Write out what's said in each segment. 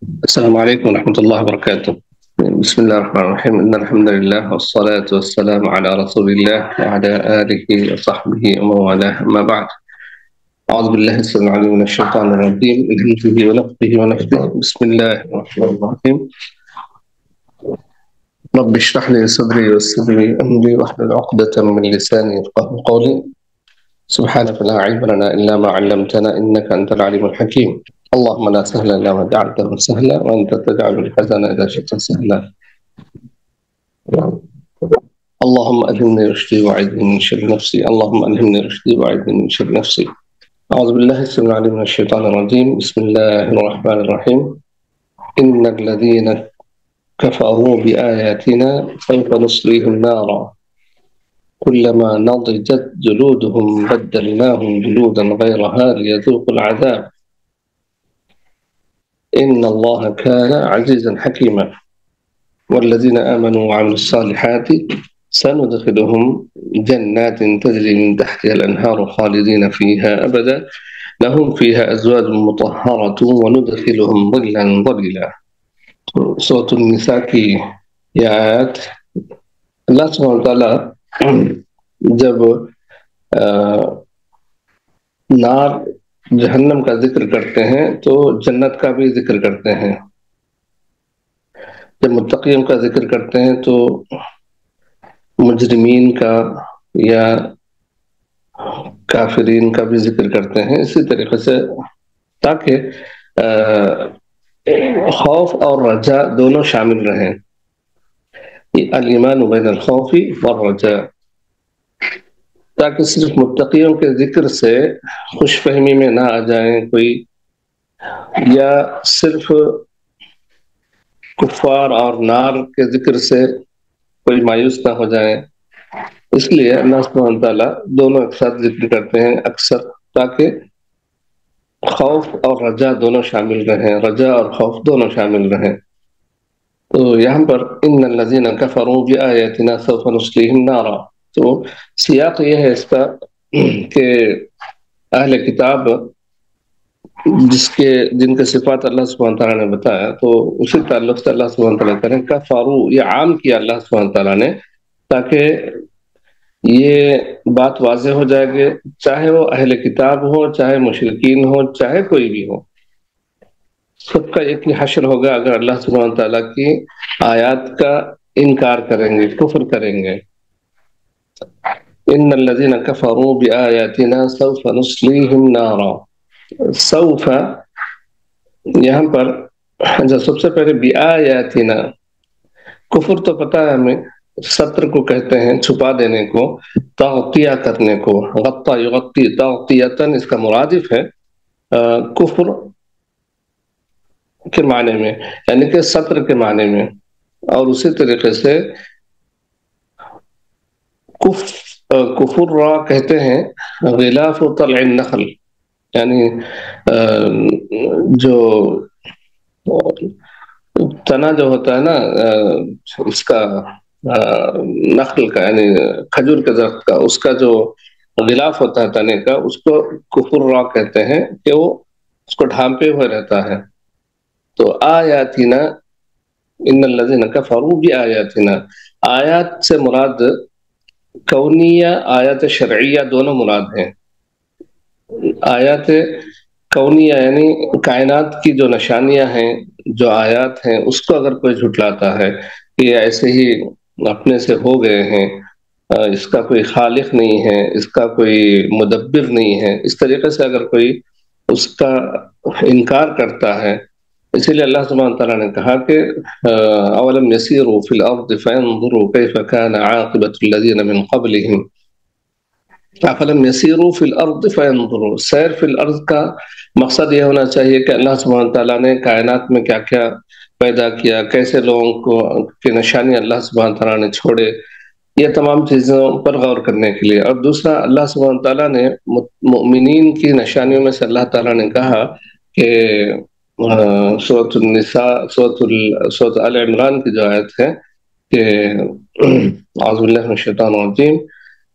السلام عليكم ورحمة الله وبركاته. بسم الله الرحمن الرحيم. إن الحمد لله والصلاة والسلام على رسول الله وعلى آله وصحبه ومن والاه. أما بعد، أعوذ بالله السميع العليم من الشيطان الرجيم من همزه ونفخه ونفثه. بسم الله الرحمن الرحيم. رب اشرح لي صدري ويسر لي أمري واحلل عقدة من لساني يفقهوا قولي. سبحانك لا علم لنا إلا ما علمتنا إنك أنت العليم الحكيم. اللهم لا سهل إلا ما جعلته سهلا وأنت تجعل الحزن إذا شئت سهلا. اللهم ألهمني رشدي وأعذني من شر نفسي. اللهم ألهمني رشدي وأعذني من شر نفسي. أعوذ بالله السميع العليم من الشيطان الرجيم. بسم الله الرحمن الرحيم. إن الذين كفروا بآياتنا سوف نصليهم نارا كلما نضجت جلودهم بدلناهم جلودا غيرها ليذوقوا العذاب إن الله كان عزيزا حكيما. والذين آمنوا وعملوا الصالحات سندخلهم جنات تجري من تحتها الأنهار خالدين فيها أبدا لهم فيها أزواج مطهرة وندخلهم ظلا ظليلا. سورة النساء کی یہ آیات اللہ سبحانہ وتعالی جب نار جہنم کا ذکر کرتے ہیں تو جنت کا بھی ذکر کرتے ہیں. جب متقیوں کا ذکر کرتے ہیں تو مجرمین کا یا کافرین کا بھی ذکر کرتے ہیں. اسی طریقے سے تاکہ خوف اور رجا دونوں شامل رہیں. الایمان بین الخوف والرجاء، تاکہ صرف متقیوں کے ذکر سے خوش فہمی میں نہ آ جائیں کوئی، یا صرف کفار اور نار کے ذکر سے کوئی مایوس نہ ہو جائیں. اس لیے اللہ سبحانہ وتعالیٰ دونوں ایک ساتھ ذکر کرتے ہیں اکثر، تاکہ خوف اور رجا دونوں شامل رہیں، رجا اور خوف دونوں شامل رہیں. تو یہاں پر ان الذین کفروا بآیاتنا سوف نصلیہم نارا، تو سیاق یہ ہے اس کا کہ اہل کتاب جن کے صفات اللہ سبحانہ تعالیٰ نے بتایا، تو اسی تعلق سے اللہ سبحانہ تعالیٰ کریں کفروا، یہ عام کیا اللہ سبحانہ تعالیٰ نے تاکہ یہ بات واضح ہو جائے کہ چاہے وہ اہل کتاب ہو، چاہے مشرکین ہو، چاہے کوئی بھی ہو، سب کا ایک ہی حشر ہوگا اگر اللہ سبحانہ تعالیٰ کی آیات کا انکار کریں گے، کفر کریں گے. ان الذین کفروا بآیاتنا سوف نصلیہم نارا. سوف یہاں پر سب سے پہلے بآیاتنا، کفر تو پتہ ہے ہمیں، ستر کو کہتے ہیں چھپا دینے کو، تغطیہ کرنے کو، غطا یغطی تغطیتاً اس کا مرادف ہے کفر کے معنی میں، یعنی کہ ستر کے معنی میں. اور اسی طریقے سے کفر را کہتے ہیں غلاف طلع النخل، یعنی جو تنا جو ہوتا ہے نا اس کا نخل کا، یعنی کھجور کے درخت کا، اس کا جو غلاف ہوتا ہے تنے کا، اس کو کفر را کہتے ہیں کہ وہ اس کو ڈھانپے ہوئے رہتا ہے. تو آیاتنا، ان الذین کفروا بآیاتنا، آیات سے مراد کونیہ، آیات شرعیہ دونوں مراد ہیں. آیات کونیہ یعنی کائنات کی جو نشانیاں ہیں، جو آیات ہیں، اس کو اگر کوئی جھٹلاتا ہے کہ یہ ایسے ہی اپنے سے ہو گئے ہیں، اس کا کوئی خالق نہیں ہے، اس کا کوئی مدبر نہیں ہے، اس طریقے سے اگر کوئی اس کا انکار کرتا ہے، اسی لیے اللہ سبحانہ تعالیٰ نے کہا کہ اولم یسیروا فی الارض فینظروا کیف کان عاقبۃ الذین من قبلہم. افلم یسیروا فی الارض فینظروا، سیر فی الارض کا مقصد یہ ہونا چاہیے کہ اللہ سبحانہ تعالیٰ نے کائنات میں کیا کیا پیدا کیا، کیسے لوگوں کو کی نشانی اللہ سبحانہ تعالیٰ نے چھوڑے، یہ تمام چیزوں پر غور کرنے کے لیے. اور دوسرا، اللہ سبحانہ تعالیٰ نے مؤمنین کی نشانیوں میں سے اللہ تعالیٰ نے کہا کہ سورۃ النساء، سورۃ آل عمران کی جو آیت ہے کہ اعوذ باللہ من الشیطان الرجیم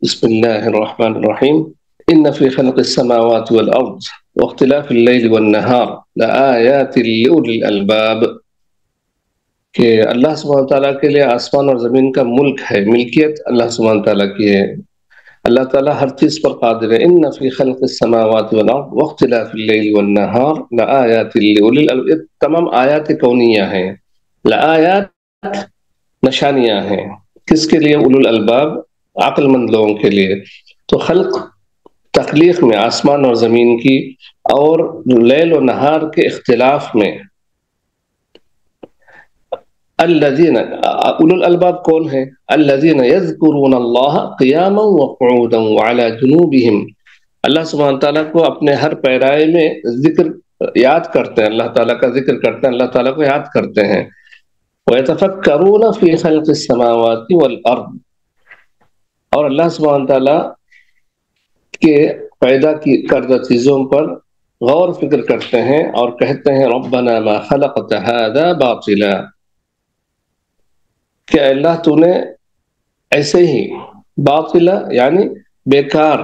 بسم اللہ الرحمن الرحیم ان فی خلق السماوات والارض واختلاف اللیل والنہار لآیات لأولی الالباب، کہ اللہ سبحانہ تعالیٰ کے لیے آسمان اور زمین کا ملک ہے، ملکیت اللہ سبحانہ تعالیٰ کی ہے، اللہ تعالیٰ ہر چیز پر قادر ہے۔ ان فی خلق السماوات والارض واختلاف اللیل والنہار لآیات لأولی الالباب، یہ تمام آیات کونیہ ہیں، لآیات نشانیاں ہیں، کس کے لیے؟ اولو الالباب، عقل مند لوگوں کے لیے۔ تو خلق، تخلیق میں آسمان اور زمین کی، اور لیل و نہار کے اختلاف میں، الذین، اولو الالباب کون ہیں؟ الذین یذکرون اللہ قیاما وقعودا وعلی جنوبہم، اللہ سبحانہ تعالیٰ کو اپنے ہر پیرائے میں ذکر یاد کرتے ہیں، اللہ تعالیٰ کا ذکر کرتے ہیں، اللہ تعالیٰ کو یاد کرتے ہیں۔ وَيَتَفَكَّرُونَ فِي خَلْقِ السَّمَاوَاتِ وَالْأَرْضِ، اور اللہ سبحانہ تعالیٰ کے پیدا کی کردہ چیزوں پر غور فکر کرتے ہیں اور کہتے ہیں ربنا ما خلقت هذا باطلا، کہ اللہ تو نے ایسے ہی، باطلا یعنی بیکار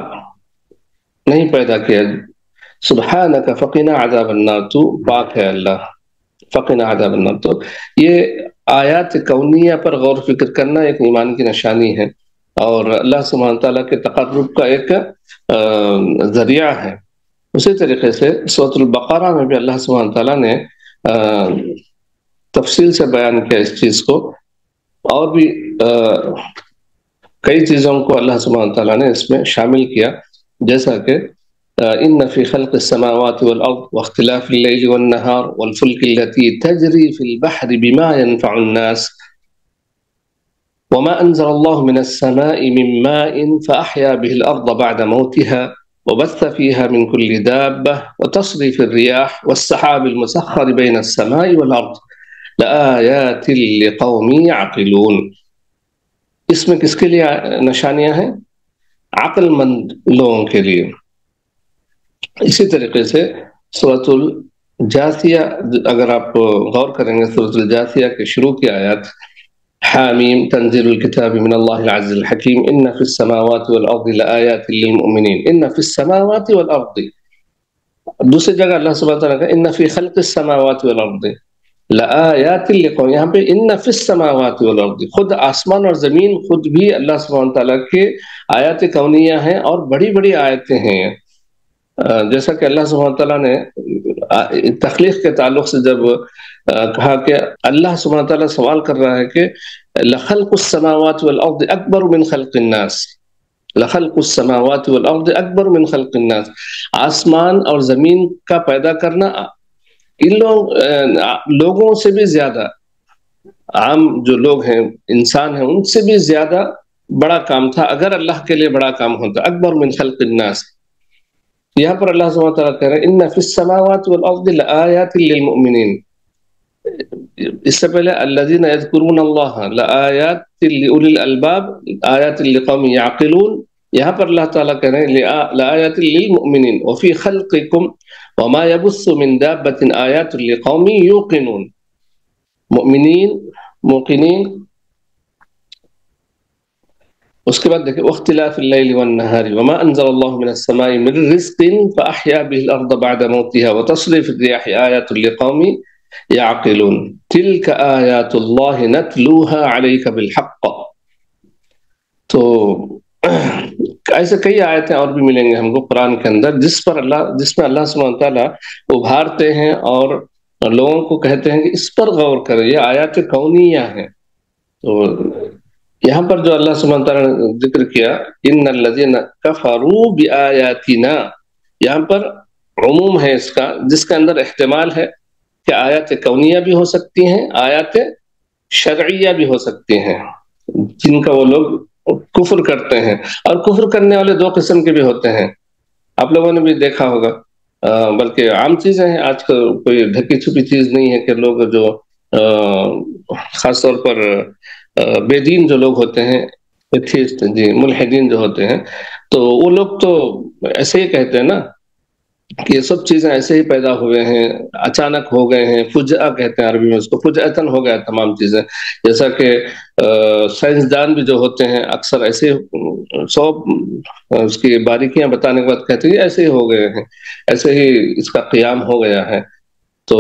نہیں پیدا کیا، سبحانک فقنا عذاب النار، تو پاک ہے اللہ، فقنا عذاب النار۔ تو یہ آیات کونیہ پر غور فکر کرنا ایک ایمان کی نشانی ہے، اور اللہ سبحانہ تعالیٰ کے تقرب کا ایک ذریعہ ہے۔ اسی طریقے سے سورۃ البقرہ میں بھی اللہ سبحانہ تعالیٰ نے تفصیل سے بیان کیا اس چیز کو، اور بھی کئی چیزوں کو اللہ سبحانہ تعالیٰ نے اس میں شامل کیا، جیسا کہ ان فی خلق السماوات والارض واختلاف اللیل والنہار والفلک التي تجری فی البحر بما ينفع الناس وما انزل الله من السماء من ماء فاحیا به الارض بعد موتها وبث فيها من كل دابة وتصريف الرياح والسحاب المسخر بين السماء والارض لآیات لقوم یعقلون۔ اس میں کس کے لیے نشانیاں ہیں؟ عقل مند لوگوں کے لیے۔ اسی طریقے سے سورۃ الجاثیہ، اگر آپ غور کریں گے سورۃ الجاثیہ کے شروع کی آیات، حامیم تنزیل الکتاب من اللہ العزیز الحکیم ان فی السماوات والارض لآیات للمؤمنین، ان فی السماوات والارض، دوسری جگہ اللہ سبحانہ وتعالیٰ کا ان فی خلق السماوات والارض لآیات لقوم، یہاں پہ ان فی السماوات والارض، خود آسمان اور زمین خود بھی اللہ سبحانہ تعالیٰ کے آیات کونیہ ہیں، اور بڑی بڑی آیتیں ہیں۔ جیسا کہ اللہ سبحانہ تعالیٰ نے تخلیق کے تعلق سے جب کہا کہ اللہ سبحانہ تعالیٰ سوال کر رہا ہے کہ لخلق السماوات والارض اکبر من خلق الناس، لخلق السماوات والارض اکبر من خلق الناس، آسمان اور زمین کا پیدا کرنا ان لوگوں سے بھی زیادہ، عام جو لوگ ہیں، انسان ہیں، ان سے بھی زیادہ بڑا کام تھا اگر اللہ کے لیے بڑا کام ہوتا، اکبر من خلق الناس۔ یہاں پر اللہ سبحانہ تعالیٰ کہہ رہے ہیں ان فی السماوات والارض لآیات للمؤمنین، اس سے پہلے الذین یذکرون اللہ لآیات لأولی الالباب آیات لقوم یعقلون، یہاں پر اللہ تعالیٰ کہہ رہے ہیں لآیات للمؤمنین وفی خلقکم وما يبث من دابة آیات لقوم یوقنون، مؤمنین، موقنین۔ اس کے بعد دیکھیں واختلاف اللیل والنہار وما انزل اللہ من السماء من رزق فاحیا به الارض بعد موتها وتصريف الرياح آیات لقوم یعقلون تلک آیات اللہ نتلوها علیک بالحق۔ تو ایسے کئی آیتیں اور بھی ملیں گے ہم کو قرآن کے اندر، جس میں اللہ سبحانہ تعالیٰ ابھارتے ہیں اور لوگوں کو کہتے ہیں کہ اس پر غور کریں، یہ آیات کونیہ ہیں۔ تو یہاں پر جو اللہ سبحانہ تعالیٰ نے ذکر کیا ان الذین کفروا بآیاتنا، یہاں پر عموم ہے اس کا، جس کے اندر احتمال ہے کہ آیات کونیہ بھی ہو سکتی ہیں، آیات شرعیہ بھی ہو سکتی ہیں، جن کا وہ لوگ کفر کرتے ہیں، اور کفر کرنے والے دو قسم کے بھی ہوتے ہیں، آپ لوگوں نے بھی دیکھا ہوگا، بلکہ عام چیزیں ہیں آج کل، کوئی ڈھکی چھپی چیز نہیں ہے کہ لوگ جو خاص طور پر بے دین جو لوگ ہوتے ہیں، ایتھیسٹ، جی، ملحدین جو ہوتے ہیں، تو وہ لوگ تو ایسے ہی کہتے ہیں نا کہ یہ سب چیزیں ایسے ہی پیدا ہوئے ہیں، اچانک ہو گئے ہیں، فجأہ کہتے ہیں عربی میں اس کو، فجأتن ہو گیا تمام چیزیں. جیسا کہ سائنسدان بھی جو ہوتے ہیں اکثر ایسے سو اس کی باریکیاں بتانے کے بعد کہتے ہیں یہ ایسے ہی ہو گئے ہیں، ایسے ہی اس کا قیام ہو گیا ہے. تو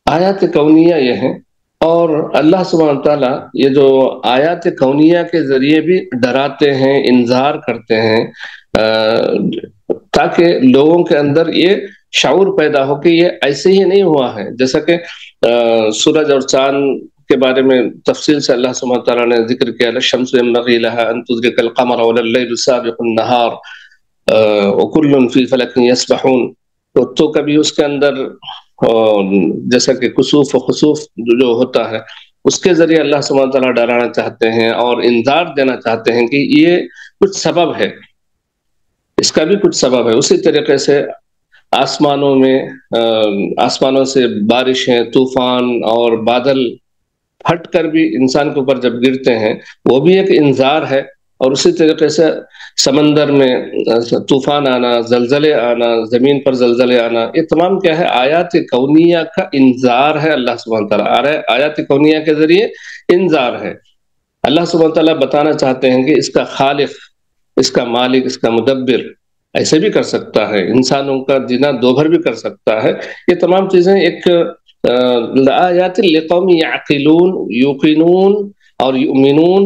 آیات کونیہ یہ ہیں. اور اللہ سبحانہ تعالیٰ یہ جو آیات کونیہ کے ذریعے بھی ڈراتے ہیں، انذار کرتے ہیں، تاکہ لوگوں کے اندر یہ شعور پیدا ہو کہ یہ ایسے ہی نہیں ہوا ہے. جیسا کہ سورج اور چاند کے بارے میں تفصیل سے اللہ سبحانہ تعالیٰ نے ذکر کیا، الشمس ينبغي لها ان تدرك القمر ولا الليل سابق النهار وكل في فلك يسبحون. تو کبھی اس کے اندر جیسا کہ کسوف و خسوف جو ہوتا ہے اس کے ذریعے اللہ سبحانہ تعالیٰ ڈرانا چاہتے ہیں اور انذار دینا چاہتے ہیں کہ یہ کچھ سبب ہے، اس کا بھی کچھ سبب ہے. اسی طریقے سے آسمانوں میں آسمانوں سے بارشیں، طوفان اور بادل پھٹ کر بھی انسان کے اوپر جب گرتے ہیں وہ بھی ایک انذار ہے. اور اسی طریقے سے سمندر میں طوفان آنا، زلزلے آنا، زمین پر زلزلے آنا، یہ تمام کیا ہے؟ آیات کونیہ کا انذار ہے. اللہ سبحانہ تعالیٰ آیات کونیہ کے ذریعے انذار ہے. اللہ سبحانہ تعالیٰ بتانا چاہتے ہیں کہ اس کا خالق، اس کا مالک، اس کا مدبر ایسے بھی کر سکتا ہے، انسانوں کا جینا دوبھر بھی کر سکتا ہے. یہ تمام چیزیں ایک آیات لقوم یعقلون، یوقنون اور یؤمنون،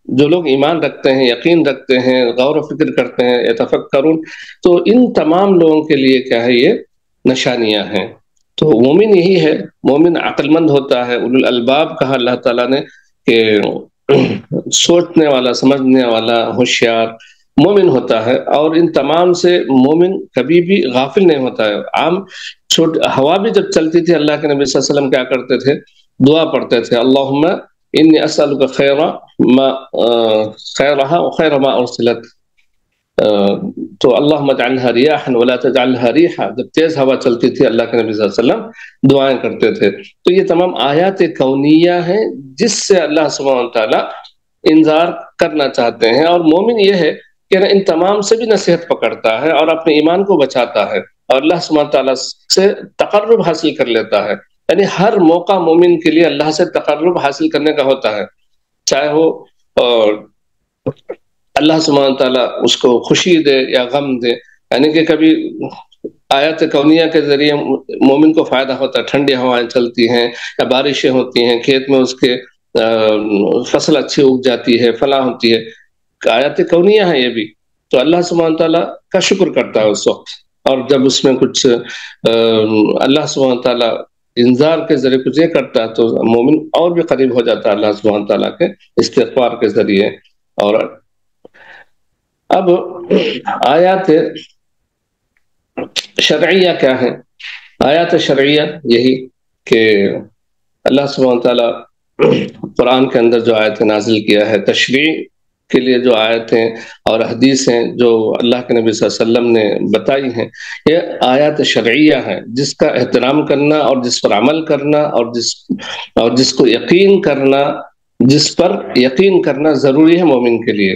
جو لوگ ایمان رکھتے ہیں، یقین رکھتے ہیں، غور و فکر کرتے ہیں، یتفکرون، تو ان تمام لوگوں کے لیے کیا ہے؟ یہ نشانیاں ہیں. تو مومن یہی ہے، مومن عقل مند ہوتا ہے. اولو الالباب کہا اللہ تعالیٰ نے کہ سوچنے والا، سمجھنے والا، ہوشیار مومن ہوتا ہے. اور ان تمام سے مومن کبھی بھی غافل نہیں ہوتا ہے. عام ہوا بھی جب چلتی تھی اللہ کے نبی صلی اللہ علیہ وسلم کیا کرتے تھے؟ دعا پڑھتے تھے، اللہم انی اسألک خیرها وخیر ما ارسلت. تو اللہم اجعلها ریاحا ولا تجعلها ریحا. جب تیز ہوا چلتی تھی اللہ کے نبی صلی اللہ علیہ وسلم دعائیں کرتے تھے. تو یہ تمام آیات کونیہ ہیں جس سے اللہ سبحانہ تعالیٰ انذار کرنا چاہتے ہیں. اور مومن یہ ہے کہ ان تمام سے بھی نصیحت پکڑتا ہے اور اپنے ایمان کو بچاتا ہے اور اللہ سبحانہ تعالیٰ سے تقرب حاصل کر لیتا ہے. یعنی ہر موقع مومن کے لیے اللہ سے تقرب حاصل کرنے کا ہوتا ہے، چاہے وہ اللہ سبحانہ تعالیٰ اس کو خوشی دے یا غم دے. یعنی کہ کبھی آیات کونیہ کے ذریعے مومن کو فائدہ ہوتا ہے، ٹھنڈی ہوائیں چلتی ہیں یا بارشیں ہوتی ہیں، کھیت میں اس کے فصل اچھی اگ جاتی ہے، فلاں ہوتی ہے، آیات کونیہ ہیں یہ بھی. تو اللہ سبحانہ تعالیٰ کا شکر کرتا ہے اس وقت. اور جب اس میں کچھ اللہ سبحانہ تعالیٰ انذار کے ذریعے کچھ یہ کرتا ہے تو مومن اور بھی قریب ہو جاتا ہے اللہ سبحانہ تعالیٰ کے استغفار کے ذریعے. اور اب آیات شرعیہ کیا ہیں؟ آیات شرعیہ یہی کہ اللہ سبحانہ تعالیٰ قرآن کے اندر جو آیتیں نازل کیا ہے، تشریع کے لیے جو آیتیں اور حدیثیں جو اللہ کے نبی صلی اللہ علیہ وسلم نے بتائی ہیں، یہ آیات شرعیہ ہیں جس کا احترام کرنا اور جس پر عمل کرنا اور جس کو یقین کرنا، جس پر یقین کرنا ضروری ہے مومن کے لیے.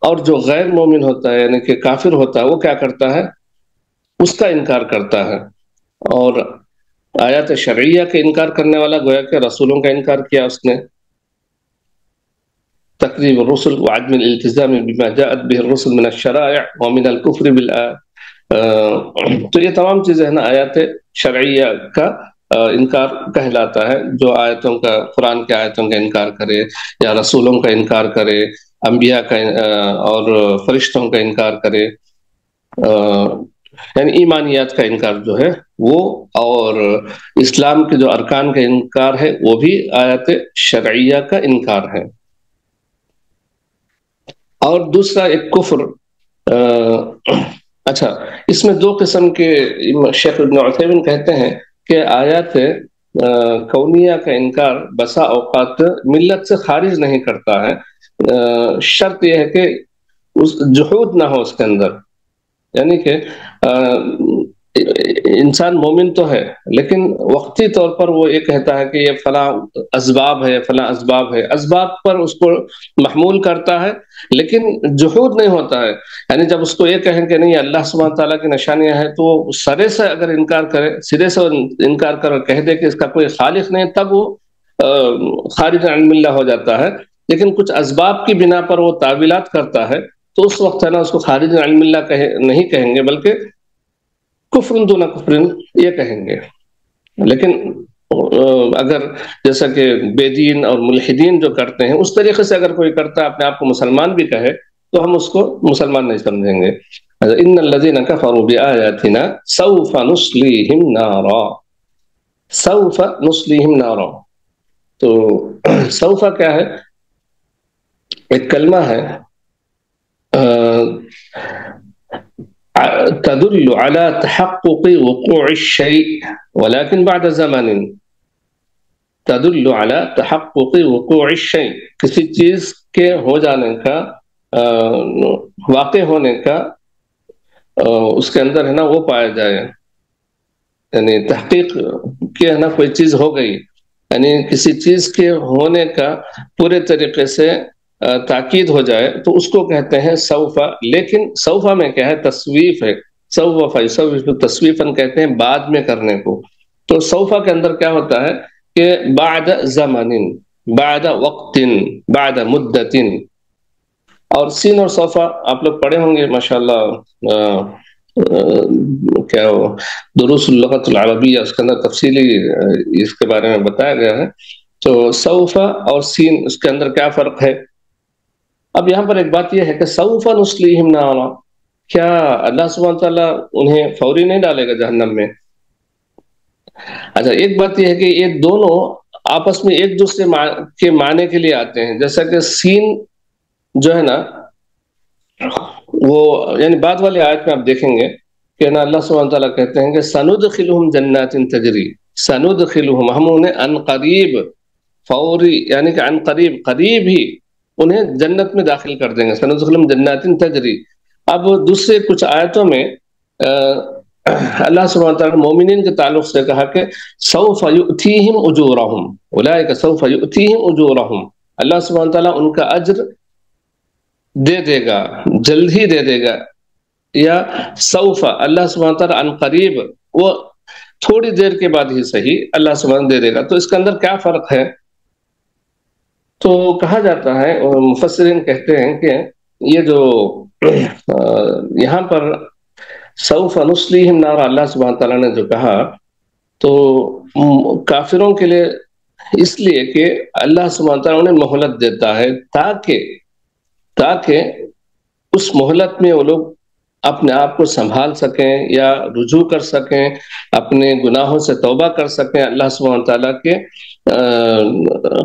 اور جو غیر مومن ہوتا ہے یعنی کہ کافر ہوتا ہے وہ کیا کرتا ہے؟ اس کا انکار کرتا ہے. اور آیات شرعیہ کے انکار کرنے والا گویا کہ رسولوں کا انکار کیا اس نے، تکذیب الرسل وعدم الالتزام بما جاءت به الرسل من الشرائع ومن الكفر تو یہ تمام چیزیں ہیں نا آیات شرعیہ کا انکار کہلاتا ہے. جو آیتوں کا، قرآن کے آیتوں کا انکار کرے یا رسولوں کا انکار کرے، انبیاء کا اور فرشتوں کا انکار کرے، یعنی ایمانیات کا انکار جو ہے وہ، اور اسلام کے جو ارکان کا انکار ہے وہ بھی آیات شرعیہ کا انکار ہے. اور دوسرا ایک کفر، اچھا اس میں دو قسم کے، شیخ ابن عثیمین کہتے ہیں کہ آیات کونیہ کا انکار بسا اوقات ملت سے خارج نہیں کرتا ہے، شرط یہ ہے کہ جحود نہ ہو اس کے اندر. یعنی کہ انسان مومن تو ہے لیکن وقتی طور پر وہ یہ کہتا ہے کہ یہ فلاں اسباب ہے، فلاں اسباب ہے، اسباب پر اس کو محمول کرتا ہے، لیکن جحود نہیں ہوتا ہے. یعنی جب اس کو یہ کہیں کہ نہیں اللہ سبحانہ تعالیٰ کی نشانیاں ہیں، تو وہ سرے سے اگر انکار کرے، سرے سے انکار کر کہہ دے کہ اس کا کوئی خالق نہیں، تب وہ خارج عن اللہ ہو جاتا ہے. لیکن کچھ اسباب کی بنا پر وہ تعویلات کرتا ہے، تو اس وقت ہے نا اس کو خارج عن اللہ نہیں کہیں گے، بلکہ کفر دون کفر یہ کہیں گے. لیکن اگر جیسا کہ بے دین اور ملحدین جو کرتے ہیں اس طریقے سے اگر کوئی کرتا ہے، اپنے آپ کو مسلمان بھی کہے، تو ہم اس کو مسلمان نہیں سمجھیں گے. ان الذين كفروا بآياتنا سوف نصليهم نارا، سوف نصليهم نارا. تو سوف کیا ہے؟ ایک کلمہ ہے تدل على تحقق وقوع الشيء ولكن بعد زمن. تدل على تحقق وقوع الشيء، کسی چیز کے ہو جانے کا، واقع ہونے کا اس کے اندر ہے نا وہ پایا جائے، یعنی تحقیق کہ ہے نا کوئی چیز ہو گئی، یعنی کسی چیز کے ہونے کا پورے طریقے سے تاکید ہو جائے، تو اس کو کہتے ہیں سوفا. لیکن سوفا میں کیا ہے؟ تصویف ہے. سوف یسوف تصویفاً کہتے ہیں بعد میں کرنے کو. تو سوفا کے اندر کیا ہوتا ہے کہ بعد زمن، بعد وقت، بعد مدت. اور سین اور صوفا آپ لوگ پڑھے ہوں گے ماشاءاللہ، کیا وہ دروس اللغت العربیہ، اس کے اندر تفصیلی اس کے بارے میں بتایا گیا ہے. تو سوفا اور سین اس کے اندر کیا فرق ہے؟ اب یہاں پر ایک بات یہ ہے کہ سوف نصلیہم نارا، کیا اللہ سبحانہ تعالیٰ انہیں فوری نہیں ڈالے گا جہنم میں؟ اچھا، ایک بات یہ ہے کہ یہ دونوں آپس میں ایک دوسرے کے معنی کے لیے آتے ہیں. جیسا کہ سین جو ہے نا وہ یعنی بعد والی آیت میں آپ دیکھیں گے کہ نا اللہ سبحانہ تعالیٰ کہتے ہیں کہ سندخلہم جنات تجری، سندخلہم، ہم انہیں ان قریب، فوری یعنی کہ ان قریب، قریب ہی انہیں جنت میں داخل کر دیں گے. سندخلہم جنات تجری. اب دوسرے کچھ آیتوں میں اللہ سبحانہ تعالیٰ نے مومنین کے تعلق سے کہا کہ سوف یؤتیہم اجورہم، اولئک سوف یؤتیہم اجورہم، اللہ سبحانہ تعالیٰ ان کا اجر دے دے گا، جلد ہی دے دے گا. یا سوف اللہ سبحانہ تعالیٰ عن قریب، وہ تھوڑی دیر کے بعد ہی صحیح اللہ سبحانہ دے دے گا. تو اس کے اندر کیا فرق ہے؟ تو کہا جاتا ہے، اور مفسرین کہتے ہیں کہ یہ جو یہاں پر سوف نصلیہم نارا اللہ سبحانہ تعالیٰ نے جو کہا، تو کافروں کے لیے اس لیے کہ اللہ سبحانہ تعالیٰ انہیں مہلت دیتا ہے تاکہ اس مہلت میں وہ لوگ اپنے آپ کو سنبھال سکیں یا رجوع کر سکیں، اپنے گناہوں سے توبہ کر سکیں، اللہ سبحانہ تعالیٰ کے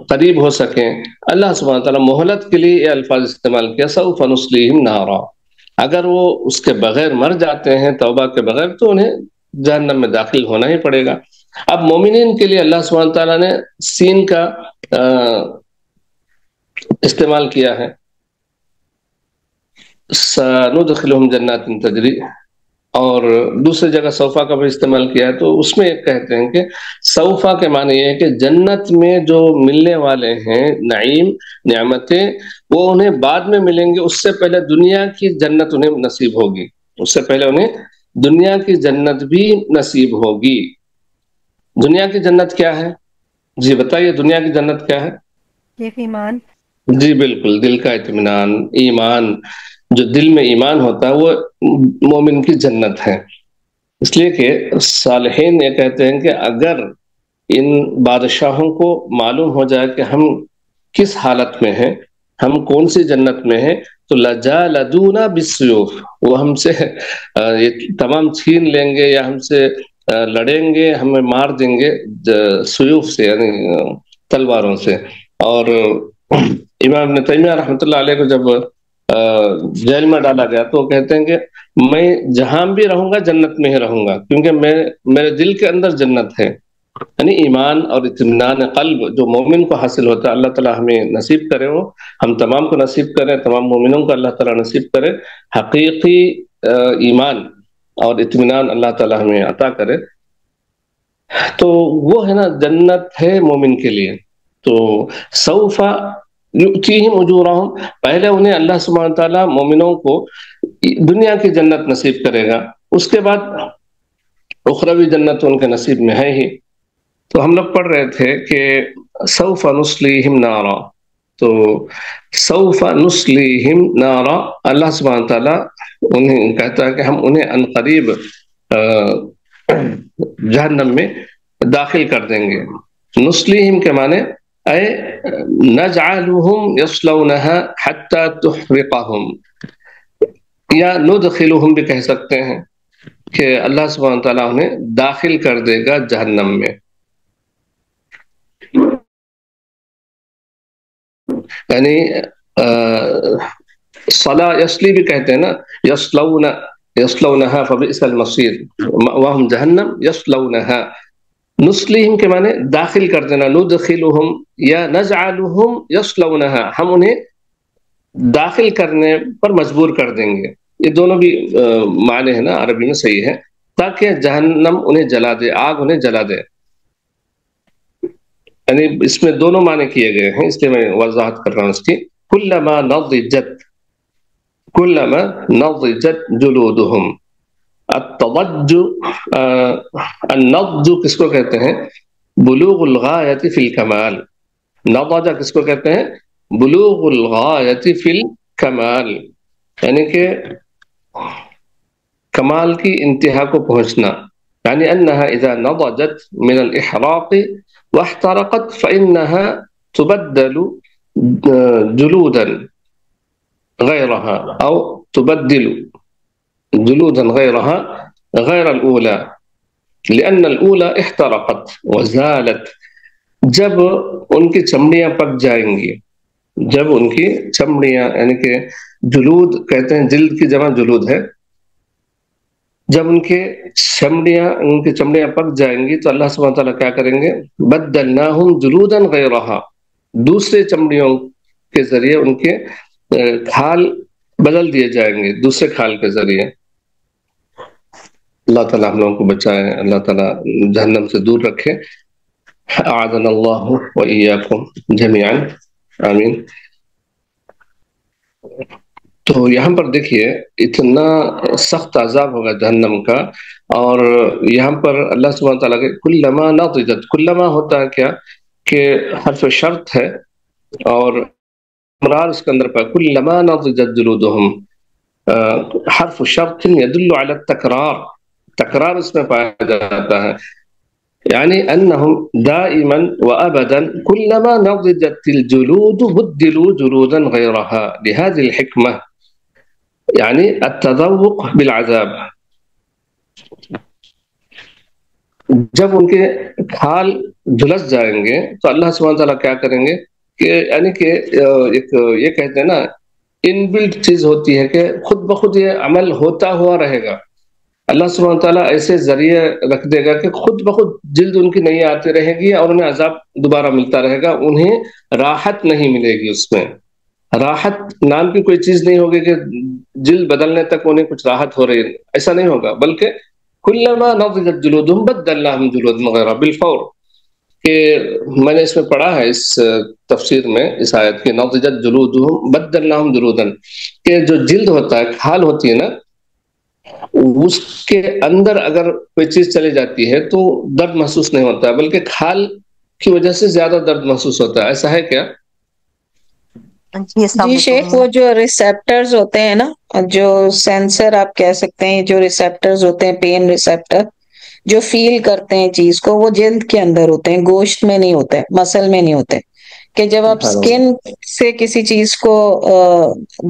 قریب ہو سکیں. اللہ سبحانہ تعالیٰ مہلت کے لیے یہ الفاظ استعمال کیا، سوف نصلیہم نارا. اگر وہ اس کے بغیر مر جاتے ہیں توبہ کے بغیر، تو انہیں جہنم میں داخل ہونا ہی پڑے گا. اب مومنین کے لیے اللہ سبحانہ تعالیٰ نے سین کا استعمال کیا ہے، سندخلہم جنات تجری، اور دوسری جگہ سوفا کا بھی استعمال کیا ہے. تو اس میں کہتے ہیں کہ سوفا کے معنی یہ ہے کہ جنت میں جو ملنے والے ہیں نعیم، نعمتیں، وہ انہیں بعد میں ملیں گے، اس سے پہلے دنیا کی جنت انہیں نصیب ہوگی، اس سے پہلے انہیں دنیا کی جنت بھی نصیب ہوگی. دنیا کی جنت کیا ہے؟ جی بتائیے، دنیا کی جنت کیا ہے؟ ایمان. جی بالکل، دل کا اطمینان، ایمان. جو دل میں ایمان ہوتا ہے وہ مومن کی جنت ہے. اس لیے کہ صالحین یہ کہتے ہیں کہ اگر ان بادشاہوں کو معلوم ہو جائے کہ ہم کس حالت میں ہیں، ہم کون سی جنت میں ہیں، تو لجالدونا بالسیوف، وہ ہم سے یہ تمام چھین لیں گے یا ہم سے لڑیں گے، ہمیں مار دیں گے سیوف سے، یعنی تلواروں سے. اور امام ابن تیمیہ رحمۃ اللہ علیہ کو جب جیل میں ڈالا گیا تو وہ کہتے ہیں کہ میں جہاں بھی رہوں گا جنت میں ہی رہوں گا، کیونکہ میرے دل کے اندر جنت ہے. یعنی ایمان اور اطمینان قلب جو مومن کو حاصل ہوتا ہے، اللہ تعالیٰ ہمیں نصیب کرے، وہ ہم تمام کو نصیب کرے، تمام مومنوں کو اللہ تعالیٰ نصیب کرے حقیقی ایمان. اور اطمینان اللہ تعالیٰ ہمیں عطا کرے. تو وہ ہے نا جنت ہے مومن کے لیے. تو سوف یؤتیہم اجورہم، پہلے انہیں اللہ سبحانہ تعالیٰ مومنوں کو دنیا کی جنت نصیب کرے گا، اس کے بعد اخروی جنت ان کے نصیب میں ہے ہی. تو ہم لوگ پڑھ رہے تھے کہ سوف نصلیہم نارا، تو سوف نصلیہم نارا، اللہ سبحانہ تعالیٰ انہیں کہتا ہے کہ ہم انہیں عنقریب جہنم میں داخل کر دیں گے. نصلیہم کے معنی اے نجعلہم یصلونہا حتی تحرقہم، یا ندخلہم بھی کہہ سکتے ہیں کہ اللہ سبحانہ تعالیٰ انہیں داخل کر دے گا جہنم میں. یعنی صلا یسلی بھی کہتے ہیں نا، یصلون یصلونہا فبئس المصیر مأواہم جہنم یصلونہا. نسلیہم کے معنی داخل کر دینا، ندخلہم یا نجعلہم یصلونہا، ہم انہیں داخل کرنے پر مجبور کر دیں گے. یہ دونوں بھی معنی ہے نا عربی میں صحیح ہے، تاکہ جہنم انہیں جلا دے، آگ انہیں جلا دے. یعنی اس میں دونوں معنی کیے گئے ہیں، اس لیے میں وضاحت کر رہا ہوں اس کی. کلما نضجت جلودہم. التضج، النضج کس کو کہتے ہیں؟ بلوغ الغایت فی الکمال. نضج کس کو کہتے ہیں؟ بلوغ الغایت فی الکمال، یعنی کہ کمال کی انتہا کو پہنچنا. یعنی انہا اذا نضجت من الاحراق واحترقت فإنها تبدل جلودا غيرها أو تبدل جلودا غيرها غير الأولى لأن الأولى احترقت وزالت. جب ان کی چمڑیاں پک جائیں گی، جب ان کی چمڑیاں، یعنی کہ جلود کہتے ہیں، جلد کی جمع جلود ہے، جب ان کی چمڑیاں پک جائیں گی تو اللہ سبحانہ تعالیٰ کیا کریں گے؟ بدلناہم جلودا غیرہا، دوسرے چمڑیوں کے ذریعے ان کے کھال بدل دیے جائیں گے، دوسرے کھال کے ذریعے. اللہ تعالیٰ ہم لوگوں کو بچائے، اللہ تعالیٰ جہنم سے دور رکھے. اعاذنا اللہ و ایاکم جمیعا، آمین. تو یہاں پر دیکھیے اتنا سخت عذاب ہوگا جہنم کا، اور یہاں پر اللہ سبحانہ تعالیٰ کے کلما نضجت، کلما ہوتا ہے کیا کہ حرف شرط ہے، اور امرار اس کے اندر پہ کلما نضجت جلودہم، حرف شرط يدل على التکرار، تکرار اس میں پایا جاتا ہے. یعنی انہم دائما وابدا کلما نضجت الجلود بدلوا جلودا غیرہا لهذه الحکمہ، یعنی التذوق بالعذاب. جب ان کے کھال جھلس جائیں گے تو اللہ سبحانہ تعالیٰ کیا کریں گے کہ یعنی کہ ایک یہ کہتے ہیں نا ان بلٹ چیز ہوتی ہے کہ خود بخود یہ عمل ہوتا ہوا رہے گا. اللہ سبحانہ تعالیٰ ایسے ذریعے رکھ دے گا کہ خود بخود جلد ان کی نہیں آتی رہے گی اور انہیں عذاب دوبارہ ملتا رہے گا، انہیں راحت نہیں ملے گی. اس میں راحت نام کی کوئی چیز نہیں ہوگی کہ جلد بدلنے تک انہیں کچھ راحت ہو رہی ہے، ایسا نہیں ہوگا. بلکہ کلما نضجت جلودہم بدلناہم جلودا غیرہا بالفور، کہ میں نے اس میں پڑھا ہے اس تفسیر میں اس آیت کی، نضجت جلودہم بدلناہم جلودا، کہ جو جلد ہوتا ہے، کھال ہوتی ہے نا، اس کے اندر اگر کوئی چیز چلی جاتی ہے تو درد محسوس نہیں ہوتا، بلکہ کھال کی وجہ سے زیادہ درد محسوس ہوتا ہے. ایسا ہے کیا؟ جی شیخ، وہ جو ریسیپٹرز ہوتے ہیں نا، جو سینسر آپ کہہ سکتے ہیں، جو ریسیپٹرز ہوتے ہیں، پین ریسیپٹر جو فیل کرتے ہیں چیز کو، وہ جلد کے اندر ہوتے ہیں، گوشت میں نہیں ہوتے، مسل میں نہیں ہوتے. کہ جب آپ سکن سے کسی چیز کو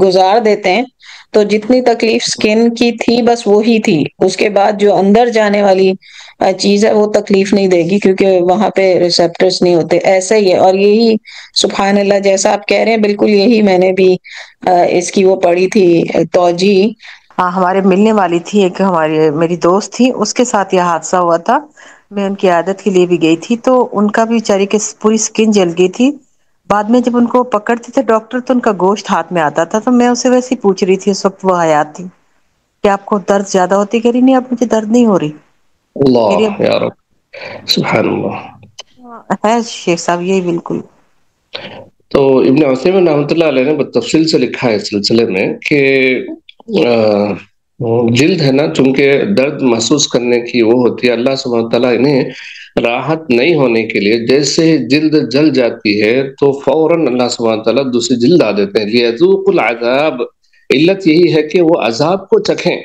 گزار دیتے ہیں تو جتنی تکلیف سکن کی تھی بس وہی تھی، اس کے بعد جو اندر جانے والی چیز ہے وہ تکلیف نہیں دے گی، کیونکہ وہاں پہ ریسیپٹرز نہیں ہوتے. ایسا ہی ہے. اور یہی سبحان اللہ جیسا آپ کہہ رہے ہیں، بالکل یہی میں نے بھی اس کی وہ پڑھی تھی توجیہ. ہاں، ہمارے ملنے والی تھی ایک، ہماری میری دوست تھی، اس کے ساتھ یہ حادثہ ہوا تھا. میں ان کی عادت کے لیے بھی گئی تھی، تو ان کا بھی بیچاری کے پوری سکن جل گئی تھی. بعد میں جب ان کو پکڑتے تھے ڈاکٹر تو ان کا گوشت ہاتھ میں آتا تھا، تو میں اسے ویسے ہی پوچھ رہی تھی، اس وقت وہ حیات تھی. کہ آپ کو درد زیادہ ہوتی، کہہ رہی نہیں اب مجھے درد نہیں ہو رہی، کہہ رہی اللہ یا رب، سبحان اللہ۔ ہے شیخ صاحب یہی بالکل۔ تو ابن عثیمین رحمۃ اللہ علیہ نے تفصیل سے لکھا ہے اس سلسلے میں کہ جلد ہے نا، چونکہ درد محسوس کرنے کی وہ ہوتی ہے، اللہ سبحانہ تعالیٰ انہیں راحت نہیں ہونے کے لیے جیسے ہی جلد جل جاتی ہے تو فوراً اللہ سبحانہ تعالیٰ دوسری جلد آ دیتے ہیں، لیذوقوا العذاب۔ علت یہی ہے کہ وہ عذاب کو چکھیں،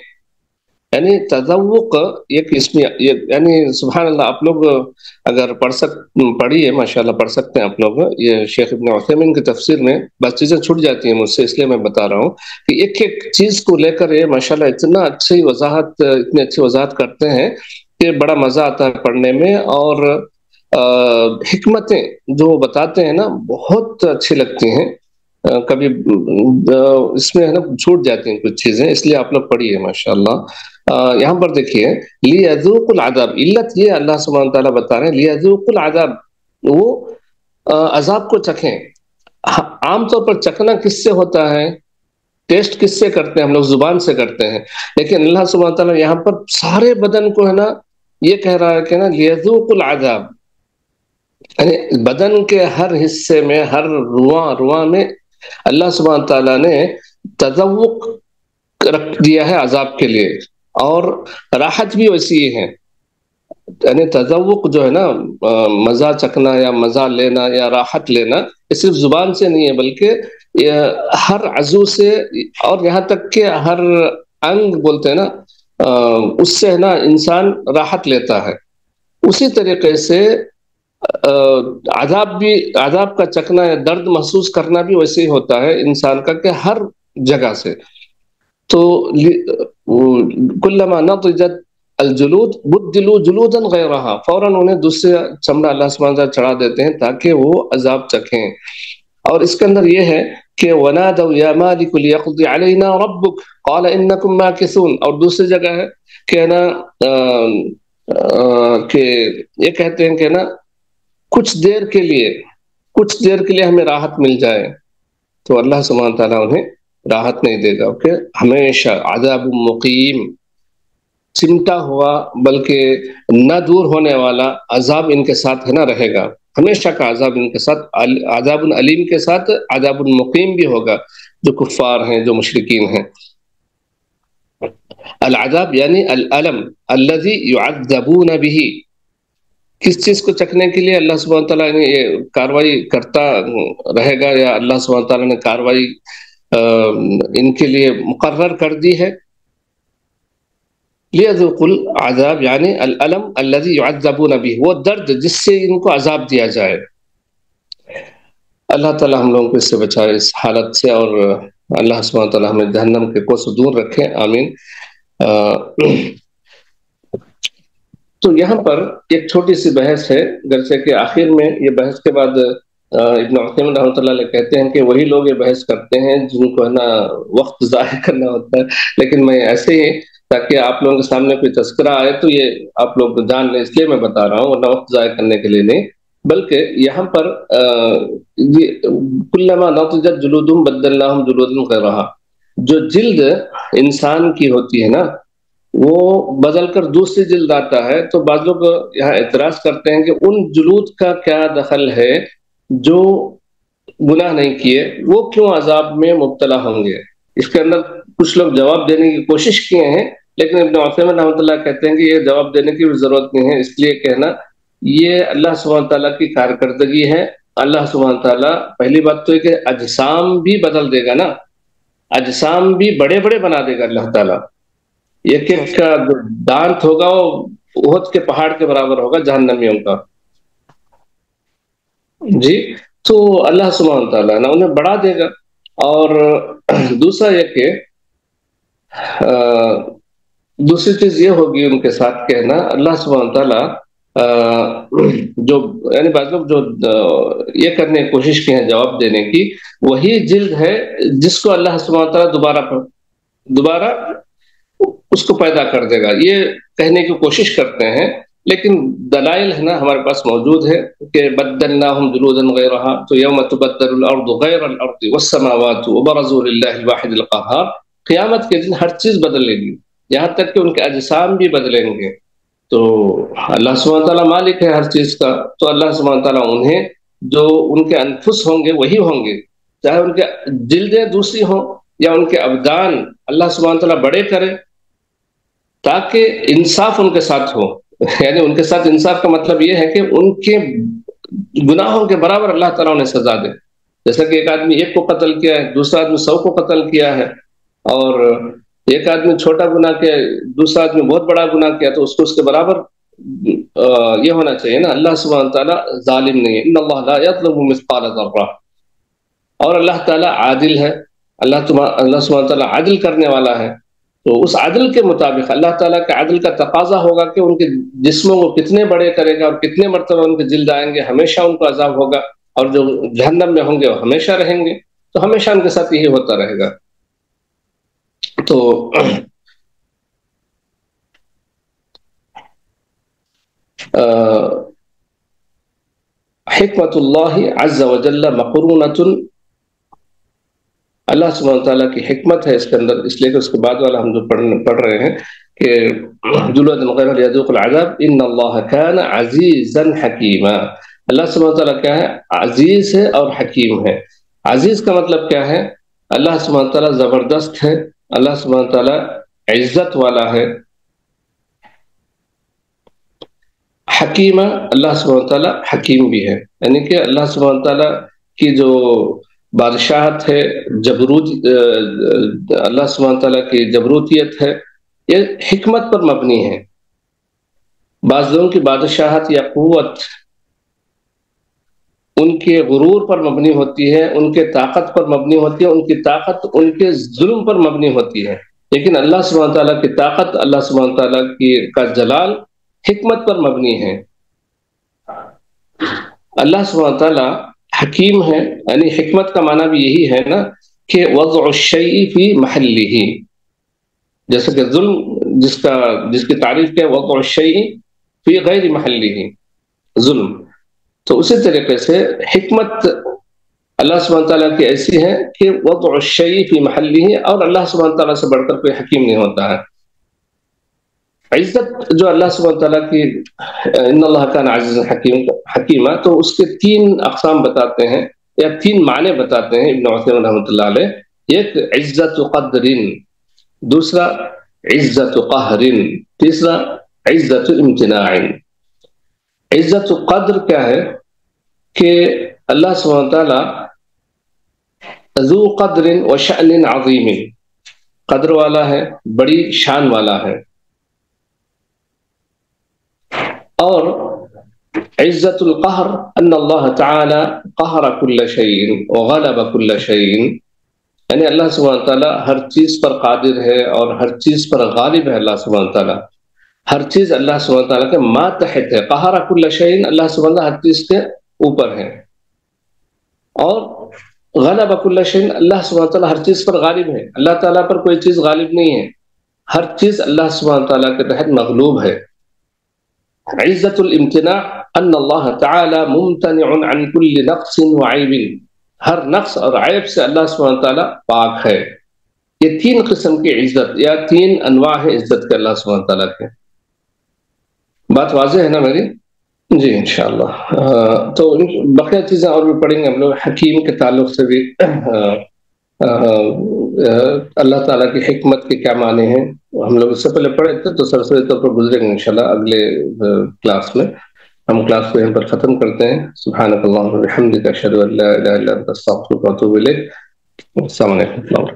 یعنی تذوق ایک اسم، یعنی سبحان اللہ، آپ لوگ اگر پڑھیے ماشاءاللہ پڑھ سکتے ہیں آپ لوگ، یہ شیخ ابن عثیمین کی تفسیر میں بس چیزیں چھوٹ جاتی ہیں مجھ سے، اس لیے میں بتا رہا ہوں کہ ایک ایک چیز کو لے کر یہ ماشاءاللہ اتنی اچھی وضاحت کرتے ہیں کہ بڑا مزہ آتا ہے پڑھنے میں، اور حکمتیں جو بتاتے ہیں نا بہت اچھی لگتی ہیں، کبھی اس میں ہے نا چھوٹ جاتی ہیں کچھ چیزیں، اس لیے آپ لوگ پڑھیے ماشاءاللہ۔ یہاں پر دیکھیے لیذوقوا العذاب، علت یہ اللہ سبحانہ تعالیٰ بتا رہے ہیں لیذوقوا العذاب، وہ عذاب کو چکھیں۔ عام طور پر چکھنا کس سے ہوتا ہے؟ ٹیسٹ کس سے کرتے ہیں ہم لوگ؟ زبان سے کرتے ہیں، لیکن اللہ سبحانہ تعالیٰ یہاں پر سارے بدن کو ہے نا یہ کہہ رہا ہے کہ نا لیذوقوا العذاب، یعنی بدن کے ہر حصے میں، ہر رواں میں اللہ سبحانہ تعالیٰ نے تذوق رکھ دیا ہے عذاب کے لیے، اور راحت بھی ویسی ہی ہے، یعنی تذوق جو ہے نا مزہ چکھنا یا مزہ لینا یا راحت لینا، یہ صرف زبان سے نہیں ہے بلکہ ہر عضو سے، اور یہاں تک کہ ہر انگ بولتے ہیں نا اس سے ہے نا انسان راحت لیتا ہے۔ اسی طریقے سے عذاب کا چکھنا یا درد محسوس کرنا بھی ویسے ہی ہوتا ہے انسان کا، کہ ہر جگہ سے۔ تو کلما نضجت الجلود بدلوا جلودا غیرها، فوراً انہیں دوسرے چمڑا اللہ سبحانہ تعالیٰ چڑھا دیتے ہیں تاکہ وہ عذاب چکھیں۔ اور اس کے اندر یہ ہے کہ وَنَادَوْا يَا مَالِكُ لِيَقْضِ عَلَيْنَا رَبُّكَ قَالَ إِنَّكُمْ مَاكِثُونَ، اور دوسری جگہ ہے کہ نا کہ یہ کہتے ہیں کہ نا کچھ دیر کے لیے ہمیں راحت مل جائے، تو اللہ سبحانہ تعالیٰ انہیں راحت نہیں دے گا، کہ ہمیشہ عذاب مقیم، سمٹا ہوا بلکہ نہ دور ہونے والا عذاب ان کے ساتھ ہے نا رہے گا، ہمیشہ کا عذاب ان کے ساتھ، عذاب علیم کے ساتھ عذاب مقیم بھی ہوگا جو کفار ہیں، جو مشرکین ہیں۔ العذاب یعنی الالم الذي يعذبون به، کس چیز کو چکھنے کے لیے اللہ سبحانہ تعالیٰ نے یہ کاروائی کرتا رہے گا، یا اللہ سبحانہ تعالیٰ نے کاروائی ان کے لیے مقرر کر دی ہے؟ لیذوقوا العذاب یعنی الالم الذي يعذبون به، وہ درد جس سے ان کو عذاب دیا جائے۔ اللہ تعالیٰ ہم لوگوں کو اس سے بچائے، اس حالت سے، اور اللہ سبحانہ تعالیٰ ہمیں جہنم کے کو سے دور رکھے، آمین۔ تو یہاں پر ایک چھوٹی سی بحث ہے، جیسے کہ آخر میں یہ بحث کے بعد ابن عثیمین رحمۃ اللہ علیہ کہتے ہیں کہ وہی لوگ یہ بحث کرتے ہیں جن کو ہے نا وقت ضائع کرنا ہوتا ہے، لیکن میں ایسے ہی تاکہ آپ لوگوں کے سامنے کوئی تذکرہ آئے تو یہ آپ لوگ جان لیں، اس لیے میں بتا رہا ہوں، ورنہ وقت ضائع کرنے کے لیے نہیں، بلکہ یہاں پر کلما نضجت جلودہم بدلناہم جلودا غیرہا، جو جلد انسان کی ہوتی ہے نا وہ بدل کر دوسری جلد آتا ہے، تو بعض لوگ یہاں اعتراض کرتے ہیں کہ ان جلود کا کیا دخل ہے جو گناہ نہیں کیے، وہ کیوں عذاب میں مبتلا ہوں گے؟ اس کے اندر کچھ لوگ جواب دینے کی کوشش کیے ہیں، لیکن ابن عثیمین رحمۃ اللہ کہتے ہیں کہ یہ جواب دینے کی بھی ضرورت نہیں ہے، اس لیے کہنا یہ اللہ سبحانہ تعالیٰ کی کارکردگی ہے۔ اللہ سبحانہ تعالیٰ پہلی بات تو ہے کہ اجسام بھی بدل دے گا نا، اجسام بھی بڑے بڑے بنا دے گا اللہ تعالیٰ، ایک ایک کا جو دانت ہوگا وہ احد کے پہاڑ کے برابر ہوگا جہنمیوں کا، جی۔ تو اللہ سبحانہ تعالیٰ نا انہیں بڑھا دے گا۔ اور دوسرا یہ کہ دوسری چیز یہ ہوگی ان کے ساتھ کہنا، اللہ سبحانہ تعالیٰ جو یعنی بعض لوگ جو یہ کرنے کی کوشش کی ہیں جواب دینے کی، وہی جلد ہے جس کو اللہ سبحانہ تعالیٰ دوبارہ اس کو پیدا کر دے گا، یہ کہنے کی کوشش کرتے ہیں، لیکن دلائل ہے نا ہمارے پاس موجود ہے کہ بدلناہم جلودا غیرہا، تو یوم تبدل الارض غیر الارض والسماوات وبرزوا للہ الواحد القہار، قیامت کے دن ہر چیز بدلے گی، یہاں تک کہ ان کے اجسام بھی بدلیں گے. تو اللہ سبحانہ تعالیٰ مالک ہے ہر چیز کا، تو اللہ سبحانہ تعالیٰ انہیں جو ان کے انفس ہوں گے وہی ہوں گے، چاہے ان کے جلدیں دوسری ہوں یا ان کے ابدان اللہ سبحانہ تعالیٰ بڑے کرے، تاکہ انصاف ان کے ساتھ ہو. یعنی ان کے ساتھ انصاف کا مطلب یہ ہے کہ ان کے گناہوں کے برابر اللہ تعالیٰ انہیں سزا دے. جیسا کہ ایک آدمی ایک کو قتل کیا ہے، دوسرا آدمی 100 کو قتل کیا ہے، اور ایک آدمی چھوٹا گناہ کیا، دوسرا آدمی بہت بڑا گناہ کیا، تو اس کو اس کے برابر یہ ہونا چاہیے نا. اللہ سبحانہ تعالیٰ ظالم نہیں ہے، ان اللہ لا یظلم مثقال ذرہ. اور اللہ تعالیٰ عادل ہے، اللہ سبحانہ تعالیٰ عادل کرنے والا ہے. تو اس عدل کے مطابق اللہ تعالیٰ کے عدل کا تقاضا ہوگا کہ ان کے جسموں کو کتنے بڑے کرے گا اور کتنے مرتبہ ان کے جلد آئیں گے، ہمیشہ ان کو عذاب ہوگا، اور جو جہنم میں ہوں گے وہ ہمیشہ رہیں گے. تو ہمیشہ ان کے ساتھ یہی ہوتا رہے گا. تو حکمت اللہ عز وجل مقرونۃ، اللہ سبحانہ تعالیٰ کی حکمت ہے اس کے اندر، اس لیے کہ اس کے بعد والا ہم جو پڑھ رہے ہیں کہ ذُو غیر لیذوق العذاب ان اللہ کان عزیزا حکیما. اللہ سبحانہ تعالیٰ کیا ہے؟ عزیز ہے اور حکیم ہے. عزیز کا مطلب کیا ہے؟ اللہ سبحانہ تعالیٰ زبردست ہے، اللہ سبحانہ تعالیٰ عزت والا ہے. حکیمہ، اللہ سبحانہ تعالیٰ حکیم بھی ہے، یعنی کہ اللہ سبحانہ تعالیٰ کی جو بادشاہت ہے، جبروت، اللہ سبحانہ تعالیٰ کی جبروتیت ہے، یہ حکمت پر مبنی ہے. بعض لوگوں کی بادشاہت یا قوت ان کے غرور پر مبنی ہوتی ہے، ان کے طاقت پر مبنی ہوتی ہے، ان کی طاقت ان کے ظلم پر مبنی ہوتی ہے. لیکن اللہ سبحانہ تعالیٰ کی طاقت، اللہ سبحانہ تعالیٰ کا جلال حکمت پر مبنی ہے. اللہ سبحانہ تعالیٰ حکیم ہے، یعنی حکمت کا معنی بھی یہی ہے نا کہ وضع الشیء فی محلہ، جیسے کہ ظلم جس کی تعریف کیا، وضع الشیء فی غیر محلہ، ظلم. تو اسی طریقے سے حکمت اللہ سبحانہ تعالیٰ کی ایسی ہے کہ وضع الشیء فی محلہ، اور اللہ سبحانہ تعالیٰ سے بڑھ کر کوئی حکیم نہیں ہوتا ہے. عزت جو اللہ سبحانہ تعالیٰ کی ان اللہ کان عزیزا حکیمہ، تو اس کے 3 اقسام بتاتے ہیں یا 3 معنی بتاتے ہیں ابن عثیمین رحمۃ اللہ علیہ. ایک عزت قدر، دوسرا عزت قہر، تیسرا عزت امتناع. عزت قدر کیا ہے؟ کہ اللہ سبحانہ تعالیٰ ذو قدر و شأن عظیم، قدر والا ہے، بڑی شان والا ہے. اور عزت القہر ان اللہ تعالی قہر کل شیء وغلب کل شیء، یعنی اللہ سبحانہ تعالیٰ ہر چیز پر قادر ہے اور ہر چیز پر غالب ہے. اللہ سبحانہ تعالیٰ ہر چیز اللہ سبحانہ تعالیٰ کے ماتحت ہے. قہر کل شیء، اللہ سبحانہ تعالیٰ ہر چیز کے اوپر ہے. اور غلب کل شیء، اللہ سبحانہ تعالیٰ ہر چیز پر غالب ہے. اللہ تعالیٰ پر کوئی چیز غالب نہیں ہے، ہر چیز اللہ سبحانہ تعالیٰ کے تحت مغلوب ہے. عزت الامتناع ان اللہ تعالی ممتنع عن کل نقص وعیب، ہر نقص اور عیب سے اللہ سبحانہ تعالیٰ پاک ہے. یہ 3 قسم کی عزت یا 3 انواع ہے عزت کے اللہ سبحانہ تعالیٰ کے. بات واضح ہے نا میری؟ جی انشاءاللہ. تو بقیہ چیزیں اور بھی پڑھیں گے ہم لوگ. حکیم کے تعلق سے بھی اللہ تعالیٰ کی حکمت کے کیا معنی ہیں ہم لوگ اس سے پہلے پڑھے تھے، تو سرسری طور پر گزریں گے انشاءاللہ اگلے کلاس میں. ہم کلاس کو یہاں پر ختم کرتے ہیں. سبحانک اللہم و بحمدک اشہد ان لا الہ الا انت استغفرک و اتوب الیک. السلام علیکم.